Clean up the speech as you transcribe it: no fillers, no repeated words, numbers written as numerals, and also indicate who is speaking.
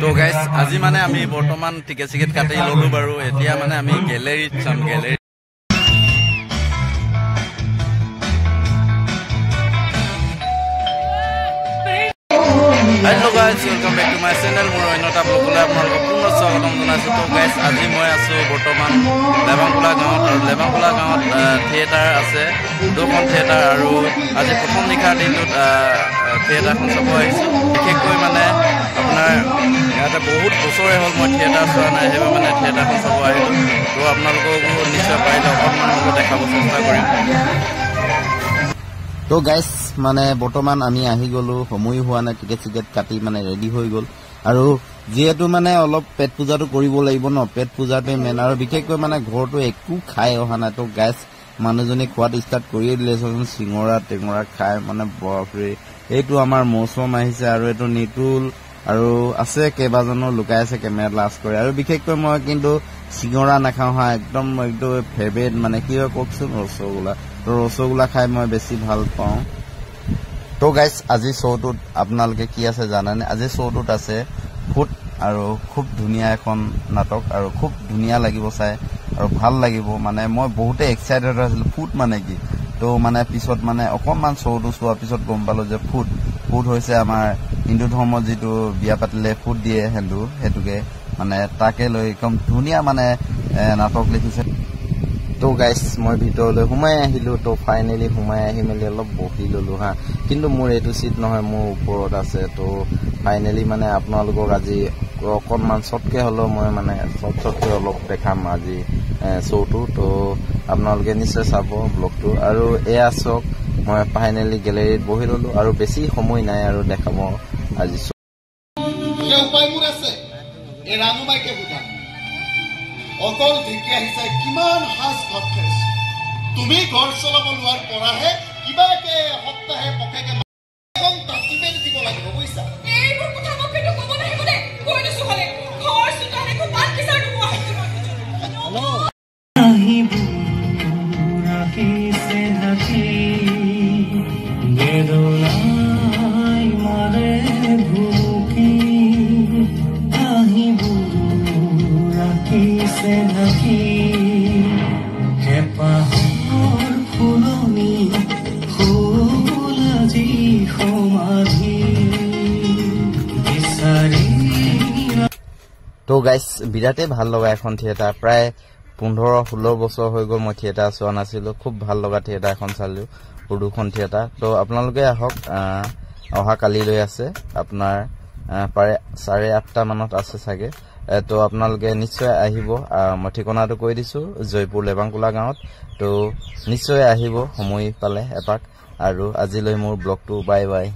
Speaker 1: তো গাইজ আজি মানে আমি বৰ্তমান টিকেট চিকেট কাটি ললো বাৰু এতিয়া মানে আমি গেলেৰীত চাম gallery Hello guys, welcome back to my channel. Moi oinota blogula apnalok punno swagatam janaisu. To guys, aji moi asu bortoman Lebangkula gaon theater ase dokon theater aru aji prothom nikha dinut theater khon sabo aisu bikhekoi mane apnar yate bahut bochore hol moi theater soa nai heba mane theater khon sabo ailu to apnaloko nishoy paile okonman mogo dekhabo chesta korim তো guys মানে বৰ্তমান আমি আহি গলো সময় হোৱা না ticket চিকেট কাটি মানে ৰেডি হৈ গল আৰু যেহেতু মানে অলপ পেট পূজাটো কৰিব লাগিব ন পেট পূজাতে মেন আৰু বিশেষকৈ মানে ঘৰটো একো খাই অহা নাই তো গাইস মানুহজনী খোৱাত ষ্টাৰ্ট কৰিয়ে দিলেচোন সিঙৰা টেঙৰা খাই মানে বাপৰে এইটো আমাৰ মৌচম আহিছে আৰু এইটো নিতুল আৰু আছে কেবাজনো লুকাই আছে কেমেৰা লাছ কৰে আৰু বিশেষকৈ মই কিন্তু সিঙৰা নাখাওঁ হা একদম ফেভাৰিট মানে কি হয় কওকচোন ৰসগোল্লা খাই মই বেছি ভাল পাওঁ তো গাইস আজি শোটোত আপোনালোকে কি আছে জানানে আজি শোটোত আছে ফুট আৰু খুব ধুনীয়া এখন নাটক আৰু খুব ধুনীয়া লাগিব চাই আৰু ভাল লাগিব মানে মই বহুতে এক্সাইটেড আছিল ফুট মানে কি তো মানে পিছত মানে অকমান শোটো চোৱাৰ পিছত গম পালো যে ফুট হৈছে আমাৰ হিন্দু ধৰ্মত যেটো বিয়া পাতিলে ফুট দিয়ে হিন্দু হেতুকে মানে তাকে লৈ একদম ধুনীয়া মানে নাটক লিখিছে তো গাইস মই ভিতৰলৈ সোমাই আহিলো তো ফাইনালি সোমাই আহি মেলি অলপ বহি ললো হা কিন্তু মোৰ এইটো সিট নহয় মোৰ ওপৰত আছে তো ফাইনালি মানে আপোনালোকক আজি অকনমান সটকে হলো মই মানে সটকে অলপ দেখাম আজি শোটো তো আপোনালোকে নিশ্চয় চাব ব্লগটো আৰু এয়া চক মই ফাইনালি গেলেৰীত বহি ললো আৰু বেছি সময় নাই আৰু দেখাব আজি
Speaker 2: উপায়বোৰ আছে এই ৰানুবাইকে বুঝা অকল দেখি আহিছে কিমান হাস ভাত খাইছে তুমি ঘৰ চলাব লোৱাৰ পৰাহে কিবাকে সপ্তাহে পকেকে এখন তাতিবে দিব লাগিব বুইছা এইবোৰ কথা মোক কিন্তু ক'ব নাই বলে কৈ দিছো হলে ঘৰ চুতালে কো পাত কিছাৰ নোৱা হেল্ল আহিবু ৰাখি সে হাকি বেদলাই মাৰে ভুকি আহিবু ৰাখি সে হাকি হেপাহৰ ফুলনি ফুলজি সমাধি বিচাৰি
Speaker 1: তো গাইস বিৰাটে ভাল লগা এখন থিয়েটাৰ প্ৰায় 15-16 বছৰ হৈ গল মই থিয়েটাৰ চোৱা নাছিলো খুব ভাল লগা থিয়েটাৰ এখন চালো উৰ্দুখন থিয়েটাৰ তো আপোনালোকে আহক অহা কালিলৈ আছে আপোনাৰ পাৰে 8:30 মানত আছে চাগে তো আপোনালোকে নিশ্চয় আহিব মই ঠিকনাটো কৈ দিছো জয়পুৰ লেবাংকুলা গাঁৱত তো নিশ্চয় আহিব সময় পালে এপাক আৰু আজিলৈ মোৰ ব্লগটো বাই বাই